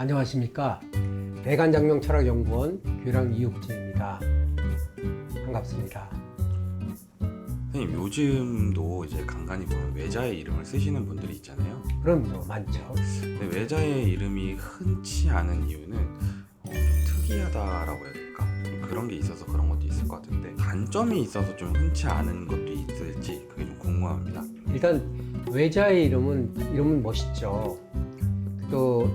안녕하십니까. 대간장명철학연구원 교랑 이육진입니다. 반갑습니다. 선생님, 요즘도 이제 간간히 보면 외자의 이름을 쓰시는 분들이 있잖아요. 그럼요, 많죠. 근데 외자의 이름이 흔치 않은 이유는 좀 특이하다라고 해야 될까? 좀 그런 게 있어서 그런 것도 있을 것 같은데, 단점이 있어서 좀 흔치 않은 것도 있을지 그게 좀 궁금합니다. 일단 외자의 이름은 멋있죠. 또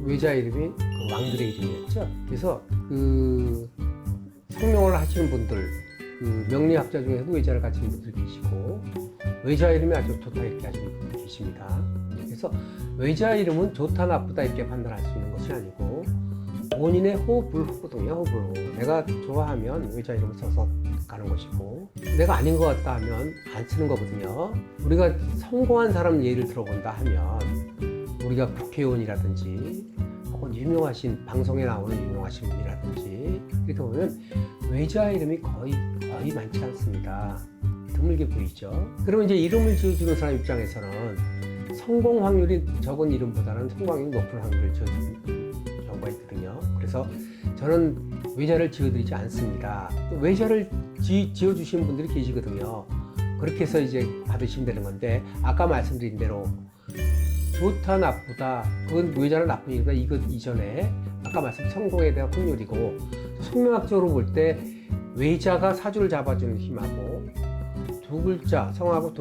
외자 이름이 그 왕들의 이름이었죠. 그래서 그 성명을 하시는 분들, 그 명리학자 중에서도 외자를 가진 분들 계시고 외자 이름이 아주 좋다 이렇게 하시는 분들 계십니다. 그래서 외자 이름은 좋다 나쁘다 이렇게 판단할 수 있는 것이 아니고 본인의 호불호거든요. 호불호. 내가 좋아하면 외자 이름을 써서 가는 것이고 내가 아닌 것 같다 하면 안 쓰는 거거든요. 우리가 성공한 사람 예를 들어본다 하면 우리가 국회의원이라든지 혹은 유명하신 방송에 나오는 유명하신 분이라든지 이렇게 보면 외자 이름이 거의 많지 않습니다. 드물게 보이죠. 그러면 이제 이름을 지어주는 사람 입장에서는 성공 확률이 적은 이름보다는 성공 확률이 높은 확률을 지어주는 경우가 있거든요. 그래서 저는 외자를 지어드리지 않습니다. 또 외자를 지어주신 분들이 계시거든요. 그렇게 해서 이제 받으시면 되는 건데 아까 말씀드린 대로 좋다 나쁘다 그건 외자는 나쁜 이유가 이것 이전에 아까 말씀 성공에 대한 확률이고 성명학적으로 볼 때 외자가 사주를 잡아주는 힘하고 두 글자 성하고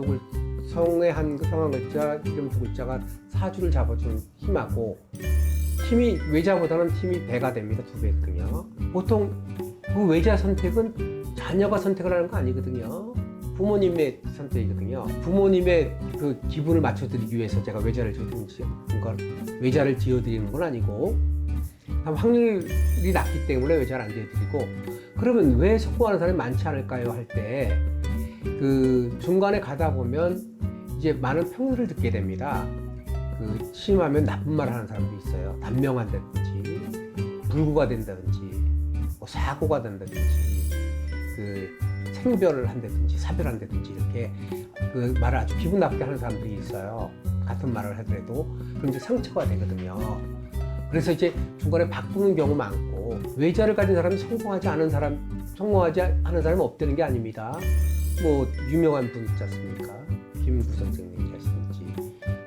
성의 한 글자 이름 두 글자가 사주를 잡아주는 힘하고 힘이 외자보다는 힘이 배가 됩니다. 2배거든요. 보통 그 외자 선택은 자녀가 선택을 하는 거 아니거든요. 부모님의 선택이거든요. 부모님의 그 기분을 맞춰드리기 위해서 제가 외자를 지어드리는 건 아니고 확률이 낮기 때문에 외자를 안 지어드리고 그러면 왜 성공하는 사람이 많지 않을까요? 할 때 그 중간에 가다 보면 이제 많은 평들을 듣게 됩니다. 그 심하면 나쁜 말을 하는 사람도 있어요. 단명한다든지 불구가 된다든지 뭐 사고가 된다든지 그 생별을 한다든지 사별한다든지 이렇게 그 말을 아주 기분 나쁘게 하는 사람들이 있어요. 같은 말을 하더라도 그럼 이제 상처가 되거든요. 그래서 이제 중간에 바꾸는 경우 많고 외자를 가진 사람이 성공하지 않은 사람이 없다는 게 아닙니다. 뭐 유명한 분 있지 않습니까? 김구 선생님이라든지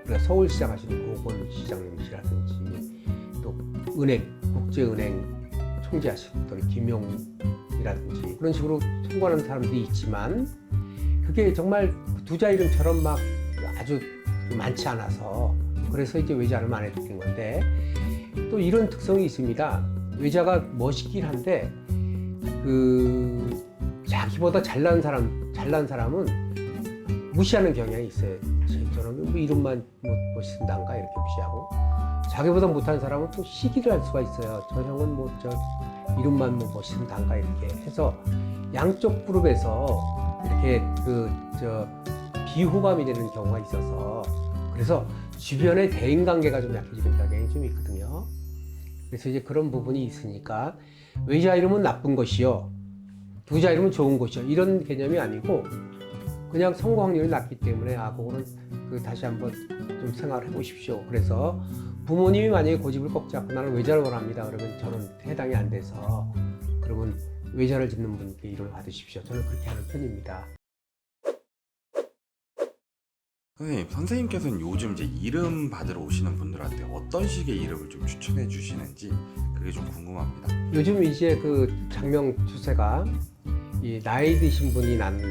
우리가 서울시장 하시는 고건 시장님이시라든지 또 국제은행 총재 하셨던 김용이라든지 그런 식으로 성공하는 사람들이 있지만 그게 정말 두자 이름처럼 막 아주 많지 않아서 그래서 이제 외자를 많이 드린 건데 또 이런 특성이 있습니다. 외자가 멋있긴 한데 그 자기보다 잘난 사람은 무시하는 경향이 있어요. 저는 뭐 이름만 멋있는단가 이렇게 무시하고 자기보다 못한 사람은 또 시기를 할 수가 있어요. 저 형은 이름만 멋있는단가 이렇게 해서 양쪽 그룹에서 이렇게 비호감이 되는 경우가 있어서 그래서 주변의 대인관계가 좀 약해지는 경향이 좀 있거든요. 그래서 이제 그런 부분이 있으니까 외자 이름은 나쁜 것이요, 두자 이름은 좋은 것이요 이런 개념이 아니고 그냥 성공 확률이 낮기 때문에 그거는 다시 한번 좀 생각을 해보십시오. 그래서 부모님이 만약에 고집을 꼭 잡고 나는 외자를 원합니다. 그러면 저는 해당이 안 돼서 그러면 외자를 짓는 분께 이름을 받으십시오. 저는 그렇게 하는 편입니다. 선생님께서는 요즘 이제 이름 받으러 오시는 분들한테 어떤 식의 이름을 좀 추천해 주시는지 그게 좀 궁금합니다. 요즘 이제 그 장명 추세가 이 나이 드신 분이 낳는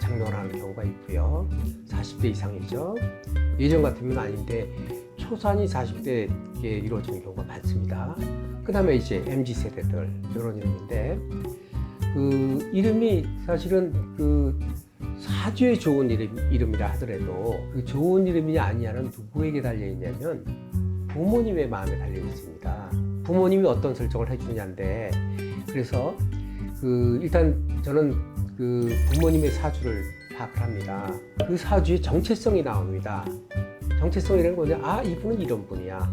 장명을 하는 경우가 있고요. 40대 이상이죠. 예전 같으면 아닌데 초산이 40대에 이루어지는 경우가 많습니다. 그 다음에 이제 MZ세대들 이런 이름인데 그 이름이 사실은 그 사주에 좋은 이름이라 하더라도 그 좋은 이름이냐 아니냐는 누구에게 달려있냐면 부모님의 마음에 달려있습니다. 부모님이 어떤 설정을 해주냐인데 그래서 일단 저는 그 부모님의 사주를 파악을 합니다. 그 사주에 정체성이 나옵니다. 정체성이라는 건 뭐냐? 이분은 이런 분이야.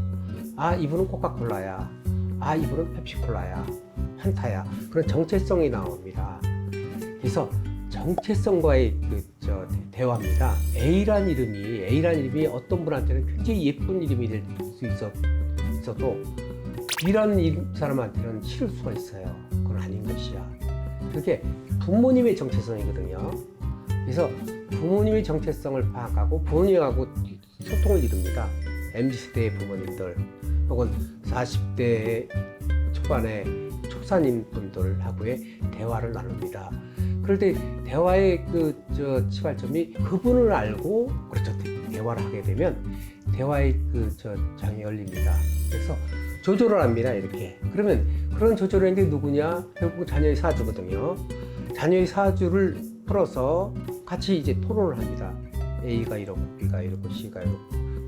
이분은 코카콜라야. 이분은 펩시콜라야. 판타야. 그런 정체성이 나옵니다. 그래서 정체성과의 대화입니다. A란 이름이 어떤 분한테는 굉장히 예쁜 이름이 될 수 있어도 이런 사람한테는 싫을 수가 있어요. 그건 아닌 것이야. 그게 부모님의 정체성이거든요. 그래서 부모님의 정체성을 파악하고 부모님하고 소통을 이룹니다. MZ세대의 부모님들 혹은 40대 초반의 초사님 분들하고의 대화를 나눕니다. 그럴 때 대화의 시발점이 그분을 알고 그렇죠. 대화를 하게 되면 대화의 장이 열립니다. 그래서 조절을 합니다. 이렇게. 그러면 그런 조절을 하는 게 누구냐? 결국 자녀의 사주거든요. 자녀의 사주를 풀어서 같이 이제 토론을 합니다. A가 이렇고 B가 이렇고 C가 이렇고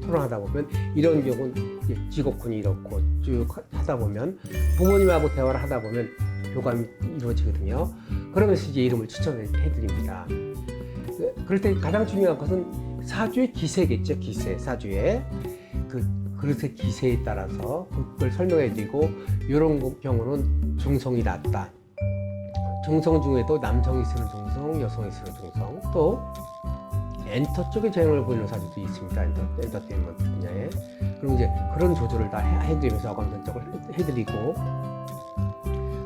토론하다 보면 이런 경우는 직업군이 이렇고 쭉 하다 보면 부모님하고 대화를 하다 보면 교감이 이루어지거든요. 그러면서 이제 이름을 추천해 드립니다. 그럴 때 가장 중요한 것은 사주의 기세겠죠. 기세, 사주의 그릇의 기세에 따라서 그걸 설명해 드리고 이런 경우는 중성이 낫다. 중성 중에도 남성이 쓰는 중성, 여성이 쓰는 중성, 또 엔터 쪽에 재능을 보이는 사주도 있습니다. 엔터테인먼트 분야에. 그리고 이제 그런 조절을 다 해드리면서 어감 선적을 해드리고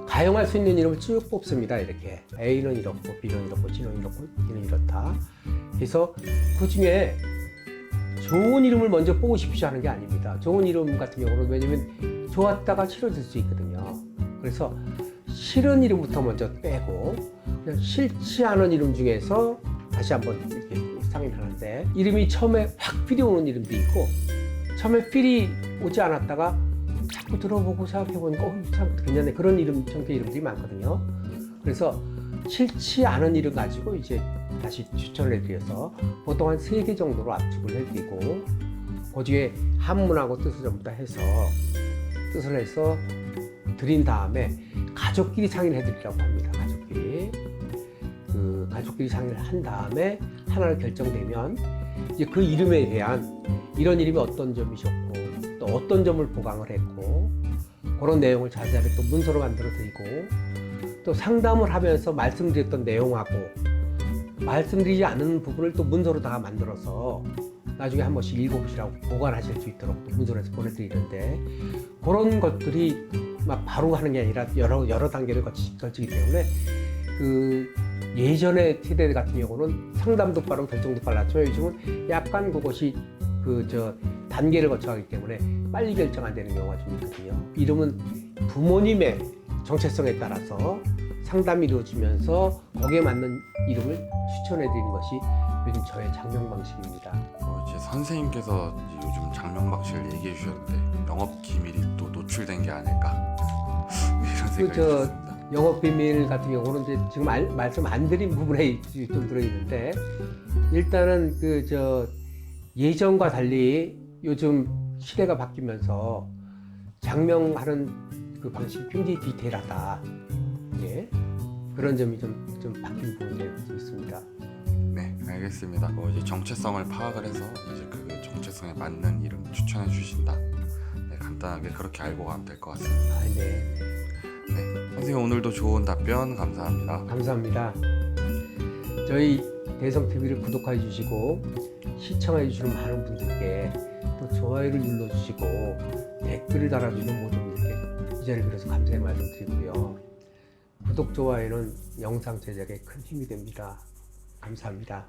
가용할 수 있는 이름을 쭉 뽑습니다. 이렇게 A는 이렇고 B는 이렇고 C는 이렇고 D는 이렇다. 그래서 그 중에 좋은 이름을 먼저 뽑으십시오 하는 게 아닙니다. 좋은 이름 같은 경우는 왜냐면 좋았다가 싫어질 수 있거든요. 그래서 싫은 이름부터 먼저 빼고 그냥 싫지 않은 이름 중에서 다시 한번 이렇게 상의를 하는데 이름이 처음에 확 필이 오는 이름도 있고 처음에 필이 오지 않았다가 자꾸 들어보고 생각해보니까 참 괜찮네 그런 이름 형태 이름들이 많거든요. 그래서 싫지 않은 이름 가지고 이제 다시 추천을 해드려서 보통 한 3개 정도로 압축을 해드리고 그 뒤에 한문하고 뜻을 전부 다 해서 뜻을 해서 드린 다음에 가족끼리 상의를 해드리라고 합니다. 가족끼리 상의를 한 다음에 하나를 결정되면 이제 그 이름에 대한 이런 이름이 어떤 점이 좋고 또 어떤 점을 보강을 했고 그런 내용을 자세하게 또 문서로 만들어 드리고 또 상담을 하면서 말씀드렸던 내용하고 말씀드리지 않은 부분을 또 문서로 다 만들어서 나중에 한 번씩 읽어보시라고 보관하실 수 있도록 또 문서로 해서 보내드리는데 그런 것들이 막 바로 하는 게 아니라 여러 단계를 거치기 때문에 예전의 세대 같은 경우는 상담도 빠르고 결정도 빨랐죠. 요즘은 약간 그것이 단계를 거쳐가기 때문에 빨리 결정 안 되는 경우가 좀 있거든요. 이름은 부모님의 정체성에 따라서 상담이 이루어지면서 거기에 맞는 이름을 추천해 드리는 것이 요즘 저의 장명 방식입니다. 이제 선생님께서 이제 요즘 장명 방식을 얘기해 주셨는데 영업 기밀이 또 노출된 게 아닐까 이런 생각이 들었습니다. 영업 비밀 같은 경우는 이제 지금 말씀 안 드린 부분에 좀 들어있는데 일단은 예전과 달리 요즘 시대가 바뀌면서 장명하는 그 방식이 굉장히 디테일하다. 예. 그런 점이 좀 바뀐 부분이 있습니다. 네, 알겠습니다. 이제 정체성을 파악을 해서 이제 그 정체성에 맞는 이름 추천해 주신다. 네, 간단하게 그렇게 알고 가면 될 것 같습니다. 네. 네, 선생님 오늘도 좋은 답변 감사합니다. 감사합니다. 저희 대성TV를 구독해 주시고 시청해 주시는 많은 분들께 또 좋아요를 눌러주시고 댓글을 달아주는 모든 분들께 이 자리를 빌어서 감사의 말씀 드리고요. 구독, 좋아요는 영상 제작에 큰 힘이 됩니다. 감사합니다.